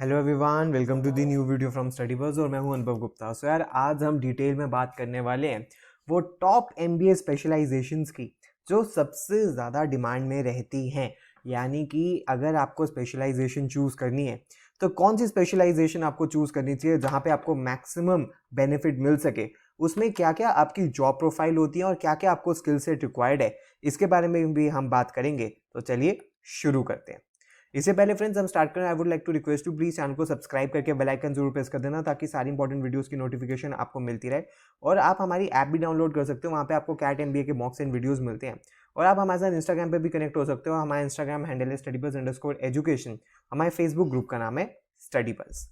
Hello everyone, welcome to the new video from Study Buzz और मैं हूं अनुभव गुप्ता। सो यार, आज हम डिटेल में बात करने वाले हैं वो टॉप एमबीए स्पेशलाइजेशंस की जो सबसे ज़्यादा डिमांड में रहती हैं। यानी कि अगर आपको स्पेशलाइजेशन चूज़ करनी है तो कौन सी स्पेशलाइजेशन आपको चूज़ करनी चाहिए जहाँ पे आपको मैक्सिमम बेनिफिट मिल सके, उसमें क्या क्या आपकी जॉब प्रोफाइल होती है और क्या क्या आपको स्किल सेट रिक्वायर्ड है, इसके बारे में भी हम बात करेंगे। तो चलिए शुरू करते हैं। इससे पहले फ्रेंड्स हम स्टार्ट करें, I would like to request to please channel को सब्सक्राइब करके बेल आइकन जरूर प्रेस कर देना ताकि सारी इंपॉर्टेंट वीडियोस की नोटिफिकेशन आपको मिलती रहे। और आप हमारी ऐप भी डाउनलोड कर सकते हो, वहाँ पे आपको कैट एमबीए के मॉक्स एंड वीडियोस मिलते हैं। और आप हमारे साथ इंस्टाग्राम पे भी कनेक्ट हो सकते हो। हमारा इंस्टाग्राम हैंडल है studybuds_education। हमारे फेसबुक ग्रुप का नाम है स्टडी बज़।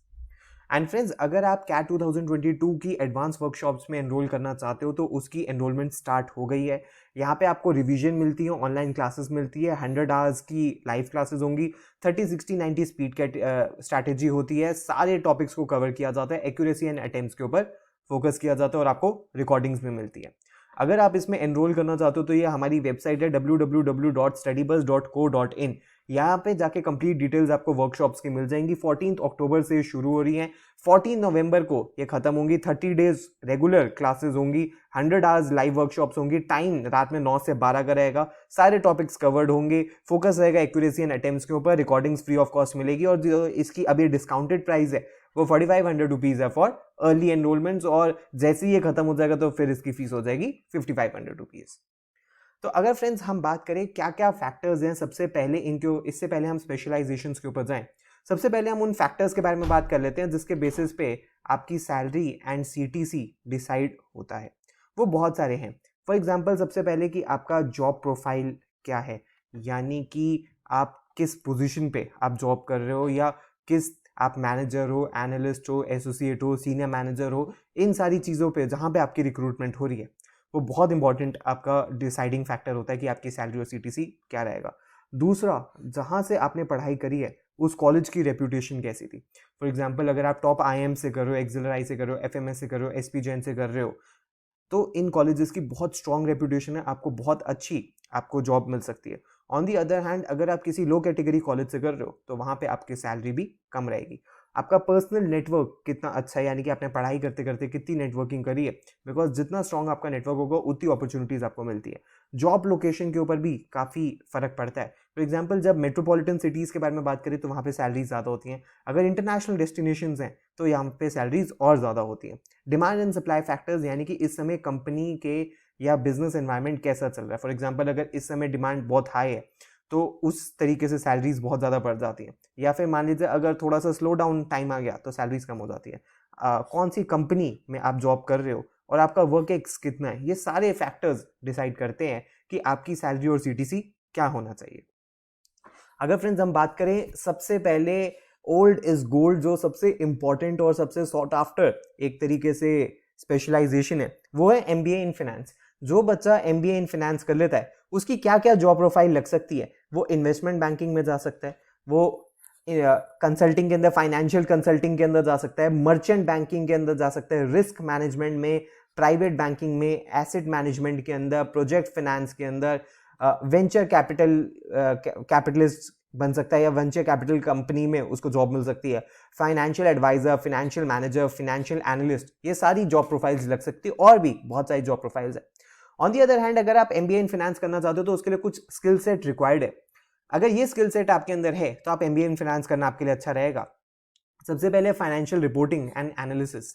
एंड फ्रेंड्स, अगर आप कैट 2022 की एडवांस वर्कशॉप्स में एनरोल करना चाहते हो तो उसकी एनरोलमेंट स्टार्ट हो गई है। यहाँ पे आपको रिवीजन मिलती है, ऑनलाइन क्लासेस मिलती है, 100 आवर्स की लाइव क्लासेस होंगी, 30-60-90 स्पीड कैट स्ट्रैटेजी होती है। सारे टॉपिक्स को कवर किया जाता है, एक्यूरेसी एंड अटेम्प्ट्स के ऊपर फोकस किया जाता है और आपको रिकॉर्डिंग्स भी मिलती है। अगर आप इसमें एनरोल करना चाहते हो तो ये हमारी वेबसाइट है www.studybuzz.co.in। यहाँ पे जाके कंप्लीट डिटेल्स आपको वर्कशॉप्स की मिल जाएंगी। 14 अक्टूबर से शुरू हो रही हैं, 14 नवंबर को ये खत्म होंगी। 30 डेज रेगुलर क्लासेस होंगी, 100 आवर्स लाइव वर्कशॉप्स होंगी। टाइम रात में 9 से 12 का रहेगा। सारे टॉपिक्स कवर्ड होंगे, फोकस रहेगा एक्यूरेसी एंड अटेम्प्ट्स के ऊपर। रिकॉर्डिंग्स फ्री ऑफ कॉस्ट मिलेगी और जो इसकी अभी डिस्काउंटेड प्राइस है वो 4500 रुपीज है फॉर अर्ली एनरोलमेंट्स, और जैसे ही ये खत्म हो जाएगा तो फिर इसकी फीस हो जाएगी 5500 रुपीज। तो अगर फ्रेंड्स हम बात करें क्या क्या फैक्टर्स हैं, सबसे पहले इससे पहले हम स्पेशलाइजेशंस के ऊपर जाएं, सबसे पहले हम उन फैक्टर्स के बारे में बात कर लेते हैं जिसके बेसिस पे आपकी सैलरी एंड सीटीसी डिसाइड होता है। वो बहुत सारे हैं। फॉर एग्जांपल, सबसे पहले कि आपका जॉब प्रोफाइल क्या है, यानी कि आप किस पोजीशन पे आप जॉब कर रहे हो, या किस आप मैनेजर हो, एनालिस्ट हो, एसोसिएट हो, सीनियर मैनेजर हो। इन सारी चीज़ों पे जहाँ पे आपकी रिक्रूटमेंट हो रही है वो बहुत इंपॉर्टेंट आपका डिसाइडिंग फैक्टर होता है कि आपकी सैलरी और सीटीसी क्या रहेगा। दूसरा, जहाँ से आपने पढ़ाई करी है उस कॉलेज की रेपुटेशन कैसी थी। फॉर एग्जांपल, अगर आप टॉप आईएम से कर रहे हो, एक्सिलर से कर रहे हो, एफएमएस से कर रहे हो, एसपी जैन से कर रहे हो, तो इन कॉलेजेस की बहुत स्ट्रॉन्ग रेपुटेशन है, आपको बहुत अच्छी आपको जॉब मिल सकती है। ऑन दी अदर हैंड, अगर आप किसी लो कैटेगरी कॉलेज से कर रहे हो तो वहाँ पे आपकी सैलरी भी कम रहेगी। आपका पर्सनल नेटवर्क कितना अच्छा है, यानी कि आपने पढ़ाई करते करते कितनी नेटवर्किंग करी है, बिकॉज जितना स्ट्रॉन्ग आपका नेटवर्क होगा उतनी अपॉर्चुनिटीज आपको मिलती है। जॉब लोकेशन के ऊपर भी काफ़ी फर्क पड़ता है। फॉर एग्जाम्पल, जब मेट्रोपॉलिटन सिटीज़ के बारे में बात करें तो वहाँ पे सैलरीज ज़्यादा होती हैं। अगर इंटरनेशनल डेस्टिनेशंस हैं तो यहाँ पे सैलरीज और ज़्यादा होती हैं। डिमांड एंड सप्लाई फैक्टर्स, यानी कि इस समय कंपनी के या बिजनेस एनवायरनमेंट कैसा चल रहा है। फॉर एग्जांपल, अगर इस समय डिमांड बहुत हाई है तो उस तरीके से सैलरीज बहुत ज़्यादा बढ़ जाती है, या फिर मान लीजिए अगर थोड़ा सा स्लो डाउन टाइम आ गया तो सैलरीज कम हो जाती है। कौन सी कंपनी में आप जॉब कर रहे हो और आपका वर्क एक्स कितना है, ये सारे फैक्टर्स डिसाइड करते हैं कि आपकी सैलरी और सीटीसी क्या होना चाहिए। अगर फ्रेंड्स हम बात करें, सबसे पहले ओल्ड इज गोल्ड, जो सबसे इंपॉर्टेंट और सबसे सॉट आफ्टर एक तरीके से स्पेशलाइजेशन है वो है एमबीए इन फाइनेंस। जो बच्चा एमबीए इन फाइनेंस कर लेता है उसकी क्या क्या जॉब प्रोफाइल लग सकती है। वो इन्वेस्टमेंट बैंकिंग में जा सकता है, वो कंसल्टिंग के अंदर, फाइनेंशियल कंसल्टिंग के अंदर जा सकता है, मर्चेंट बैंकिंग के अंदर जा सकता है, रिस्क मैनेजमेंट में, प्राइवेट बैंकिंग में, एसेट मैनेजमेंट के अंदर, प्रोजेक्ट फाइनेंस के अंदर, वेंचर कैपिटलिस्ट बन सकता है, या वेंचर कैपिटल कंपनी में उसको जॉब मिल सकती है। Financial advisor, financial manager, financial analyst, ये सारी जॉब प्रोफाइल्स लग सकती है, और भी बहुत सारी जॉब प्रोफाइल्स है। ऑन दी अदर हैंड, अगर आप एमबीए इन फाइनेंस करना चाहते हो तो उसके लिए कुछ स्किल सेट रिक्वायर्ड है। अगर ये स्किल सेट आपके अंदर है तो आप एमबीए इन फाइनेंस करना आपके लिए अच्छा रहेगा। सबसे पहले फाइनेंशियल रिपोर्टिंग एंड एनालिसिस।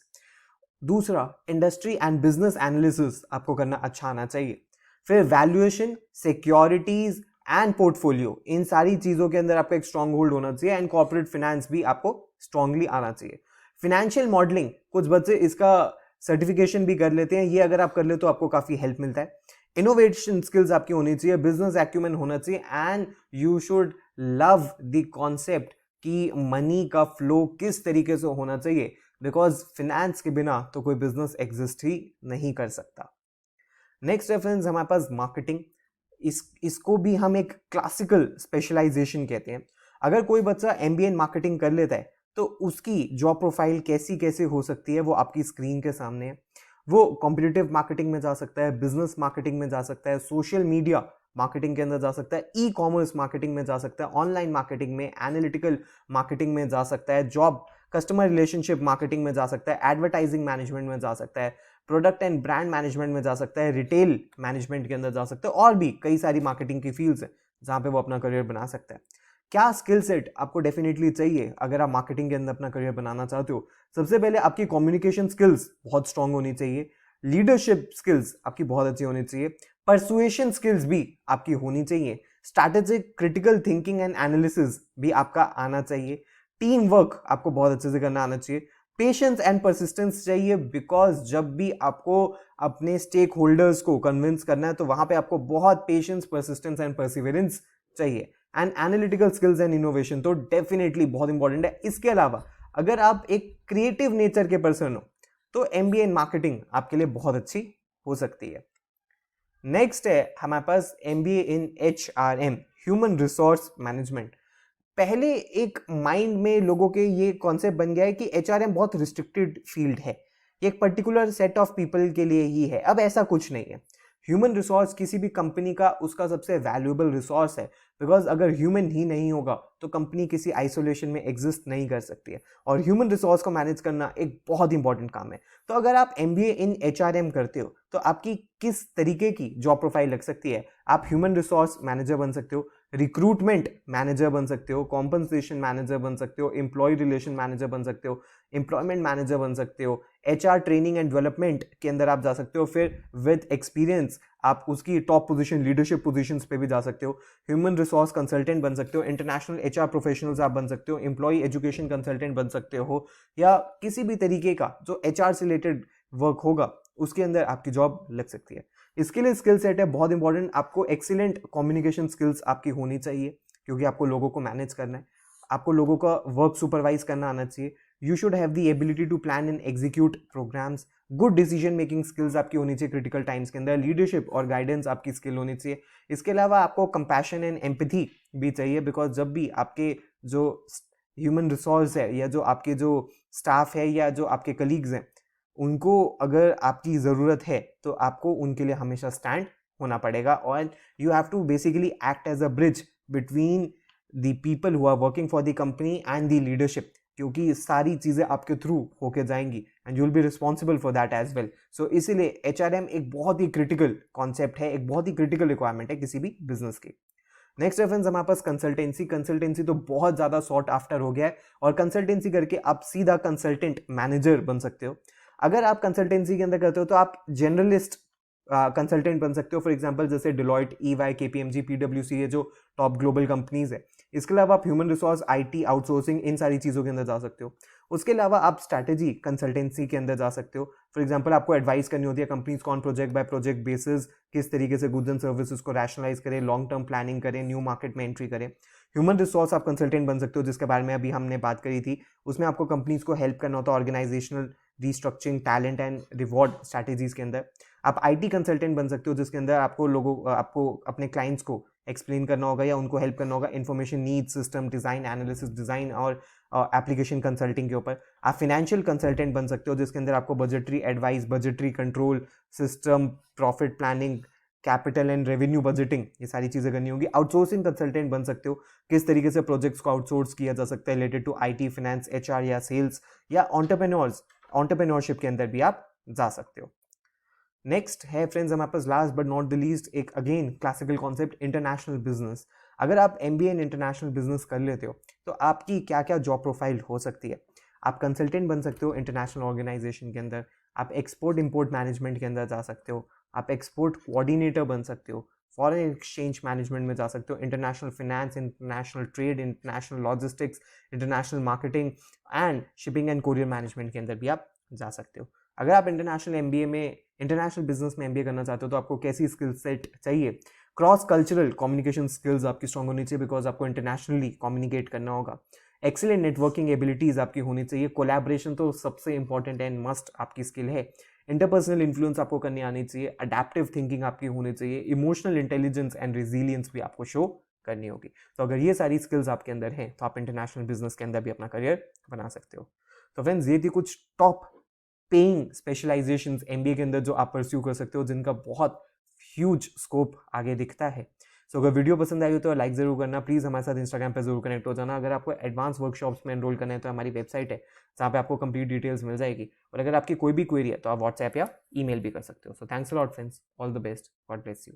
दूसरा, इंडस्ट्री एंड बिजनेस एनालिसिस आपको करना अच्छा आना चाहिए। फिर वैल्यूएशन, सिक्योरिटीज एंड पोर्टफोलियो, इन सारी चीजों के अंदर आपका एक स्ट्रॉन्ग होल्ड होना चाहिए। एंड कॉर्पोरेट फाइनेंस भी आपको स्ट्रांगली आना चाहिए। फाइनेंशियल मॉडलिंग, कुछ बच्चे इसका सर्टिफिकेशन भी कर लेते हैं, ये अगर आप कर ले तो आपको काफी हेल्प मिलता है। इनोवेशन स्किल्स आपकी होनी चाहिए, बिजनेस एक्यूमेन होना चाहिए, and you should love the concept कि मनी का फ्लो किस तरीके से होना चाहिए, बिकॉज फिनेंस के बिना तो कोई बिजनेस एग्जिस्ट ही नहीं कर सकता। नेक्स्ट रेफरेंस हमारे पास मार्केटिंग। इसको भी हम एक क्लासिकल स्पेशलाइजेशन कहते हैं। अगर कोई बच्चा एमबीए इन मार्केटिंग कर लेता है तो उसकी जॉब प्रोफाइल कैसी कैसे हो सकती है वो आपकी स्क्रीन के सामने है। वो कॉम्पिटिटिव मार्केटिंग में जा सकता है, बिजनेस मार्केटिंग में जा सकता है, सोशल मीडिया मार्केटिंग के अंदर जा सकता है, ई कॉमर्स मार्केटिंग में जा सकता है, ऑनलाइन मार्केटिंग में, एनालिटिकल मार्केटिंग में जा सकता है, जॉब कस्टमर रिलेशनशिप मार्केटिंग में जा सकता है, एडवर्टाइजिंग मैनेजमेंट में जा सकता है, प्रोडक्ट एंड ब्रांड मैनेजमेंट में जा सकता है, रिटेल मैनेजमेंट के अंदर जा सकता है, और भी कई सारी मार्केटिंग की फील्ड्स हैं जहाँ पे वो अपना करियर बना सकता है। क्या स्किल सेट आपको डेफिनेटली चाहिए अगर आप मार्केटिंग के अंदर अपना करियर बनाना चाहते हो? सबसे पहले आपकी कम्युनिकेशन स्किल्स बहुत स्ट्रांग होनी चाहिए, लीडरशिप स्किल्स आपकी बहुत अच्छी होनी चाहिए, परसुएशन स्किल्स भी आपकी होनी चाहिए, strategic critical thinking and analysis भी आपका आना चाहिए, टीम वर्क आपको बहुत अच्छे से करना आना चाहिए, पेशेंस एंड परसिस्टेंस चाहिए, बिकॉज जब भी आपको अपने स्टेक होल्डर्स को कन्विंस करना है तो वहां पे आपको बहुत पेशेंस, परसिस्टेंस एंड परसिवरेंस चाहिए, and analytical skills and innovation तो डेफिनेटली बहुत इंपॉर्टेंट है। इसके अलावा अगर आप एक क्रिएटिव नेचर के पर्सन हो तो एमबीए इन मार्केटिंग आपके लिए बहुत अच्छी हो सकती है। नेक्स्ट है हमारे पास MBA in HRM, human resource management. पहले एक माइंड में लोगों के ये कॉन्सेप्ट बन गया है कि एचआरएम बहुत रिस्ट्रिक्टेड फील्ड है, ये एक पर्टिकुलर सेट ऑफ पीपल के लिए ही है। अब ऐसा कुछ नहीं है। ह्यूमन रिसोर्स किसी भी कंपनी का उसका सबसे वैल्यूएबल रिसोर्स है, बिकॉज अगर ह्यूमन ही नहीं होगा तो कंपनी किसी आइसोलेशन में एग्जिस्ट नहीं कर सकती है, और ह्यूमन रिसोर्स को मैनेज करना एक बहुत इंपॉर्टेंट काम है। तो अगर आप एमबीए इन एचआरएम करते हो तो आपकी किस तरीके की जॉब प्रोफाइल लग सकती है? आप ह्यूमन रिसोर्स मैनेजर बन सकते हो, रिक्रूटमेंट मैनेजर बन सकते हो, कॉम्पनसेशन मैनेजर बन सकते हो, एम्प्लॉय रिलेशन मैनेजर बन सकते हो, एम्प्लॉयमेंट मैनेजर बन सकते हो, एचआर ट्रेनिंग एंड डेवलपमेंट के अंदर आप जा सकते हो। फिर विद एक्सपीरियंस आप उसकी टॉप पोजीशन, लीडरशिप पोजीशंस पे भी जा सकते हो। ह्यूमन रिसोर्स कंसल्टेंट बन सकते हो, इंटरनेशनल एचआर प्रोफेशनल्स आप बन सकते हो, एम्प्लॉय एजुकेशन कंसल्टेंट बन सकते हो, या किसी भी तरीके का जो एचआर से रिलेटेड वर्क होगा उसके अंदर आपकी जॉब लग सकती है। इसके लिए स्किल सेट है बहुत इंपॉर्टेंट, आपको एक्सीलेंट कम्युनिकेशन स्किल्स आपकी होनी चाहिए, क्योंकि आपको लोगों को मैनेज करना है, आपको लोगों का वर्क सुपरवाइज करना आना चाहिए। You should have the ability to plan and execute programmes, good decision making skills आपकी होनी चाहिए क्रिटिकल टाइम्स के अंदर, लीडरशिप और गाइडेंस आपकी स्किल होनी चाहिए। इसके अलावा आपको कंपैशन एंड एम्पैथी भी चाहिए, बिकॉज जब भी आपके जो ह्यूमन रिसोर्स है या जो आपके जो स्टाफ है या जो आपके कलीग्स हैं उनको अगर आपकी ज़रूरत है तो आपको उनके लिए हमेशा स्टैंड होना पड़ेगा, और you have to basically act as a bridge between the people who are working for the company and the leadership, क्योंकि सारी चीज़ें आपके थ्रू होके जाएंगी and you will be responsible for that as well. So इसीलिए HRM एक बहुत ही critical concept है, एक बहुत ही क्रिटिकल रिक्वायरमेंट है किसी भी बिजनेस की। नेक्स्ट रेफरेंस हमारे पास कंसल्टेंसी। कंसल्टेंसी तो बहुत ज़्यादा सॉट आफ्टर हो गया है, और कंसल्टेंसी करके आप सीधा कंसल्टेंट मैनेजर बन सकते हो। अगर आप कंसल्टेंसी के अंदर करते हो तो आप जनरलिस्ट कंसल्टेंट बन सकते हो, फॉर एग्जांपल जैसे डिलॉयट, ईवाई, केपीएमजी, पीडब्ल्यूसी, ये जो टॉप ग्लोबल कंपनीज है। इसके अलावा आप ह्यूमन रिसोर्स, आईटी, आउटसोर्सिंग, इन सारी चीज़ों के अंदर जा सकते हो। उसके अलावा आप स्ट्रैटेजी कंसल्टेंसी के अंदर जा सकते हो, फॉर एग्जांपल आपको एडवाइस करनी होती है कंपनीज को on project by project basis, किस तरीके से गुड्स एंड सर्विसेज को रैशनलाइज करें, लॉन्ग टर्म प्लानिंग करें, न्यू मार्केट में एंट्री करें। ह्यूमन रिसोर्स आप कंसल्टेंट बन सकते हो, जिसके बारे में अभी हमने बात करी थी। उसमें आपको कंपनीज को हेल्प करना होता है organisational restructuring, talent and reward strategies के अंदर। आप आईटी कंसल्टेंट बन सकते हो, जिसके अंदर आपको अपने क्लाइंट्स को एक्सप्लेन करना होगा या उनको हेल्प करना होगा information need, system design, analysis design और एप्लीकेशन कंसल्टिंग के ऊपर। आप फाइनेंशियल कंसल्टेंट बन सकते हो, जिसके अंदर आपको budgetary advice, budgetary control, system, profit planning, capital and revenue budgeting, ये सारी चीज़ें करनी होगी। आउटसोर्सिंग कंसल्टेंट बन सकते हो, किस तरीके से प्रोजेक्ट्स को आउटसोर्स किया जा सकता है related to IT, finance, HR या सेल्स, या एंटरप्रेन्योरशिप के अंदर भी आप जा सकते हो। नेक्स्ट है फ्रेंड्स हमारे पास last but not the least एक again classical concept, international business. अगर आप एमबीए इन इंटरनेशनल बिजनेस कर लेते हो तो आपकी क्या क्या जॉब प्रोफाइल हो सकती है? आप कंसल्टेंट बन सकते हो इंटरनेशनल ऑर्गेनाइजेशन के अंदर, आप एक्सपोर्ट इंपोर्ट मैनेजमेंट के अंदर जा सकते हो, आप एक्सपोर्ट कोऑर्डिनेटर बन सकते हो, फॉरेन एक्सचेंज मैनेजमेंट में जा सकते हो, international finance, international trade, international logistics, international marketing and shipping and courier management के अंदर भी आप जा सकते हो। अगर आप इंटरनेशनल बिजनेस में एमबीए करना चाहते हो तो आपको कैसी स्किल सेट चाहिए? क्रॉस कल्चरल कम्युनिकेशन स्किल्स आपकी स्ट्रांग होनी चाहिए, बिकॉज आपको इंटरनेशनली कम्युनिकेट करना होगा। एक्सीलेंट नेटवर्किंग एबिलिटीज आपकी होनी चाहिए, कोलैबोरेशन तो सबसे इंपॉर्टेंट एंड मस्ट आपकी स्किल है। इंटरपर्सनल इन्फ्लुएंस आपको करनी आनी चाहिए, अडेप्टिव थिंकिंग आपकी होनी चाहिए, इमोशनल इंटेलिजेंस एंड रेजिलियंस भी आपको शो करनी होगी। तो अगर ये सारी स्किल्स आपके अंदर हैं तो आप इंटरनेशनल बिजनेस के अंदर भी अपना करियर बना सकते हो। तो फ्रेंड्स ये थी कुछ टॉप पेइंग स्पेशलाइजेशंस एमबीए के अंदर जो आप परस्यू कर सकते हो, जिनका बहुत ह्यूज स्कोप आगे दिखता है। सो अगर वीडियो पसंद आई हो तो लाइक जरूर करना, प्लीज़ हमारे साथ इंस्टाग्राम पे जरूर कनेक्ट हो जाना। अगर आपको एडवांस वर्कशॉप्स में एनरोल करना है तो हमारी वेबसाइट है जहाँ पे आपको कंप्लीट डिटेल्स मिल जाएगी, और अगर आपकी कोई भी क्वेरी है तो आप व्हाट्सएप या ईमेल भी कर सकते हो। So thanks a lot friends, all the best, God bless you.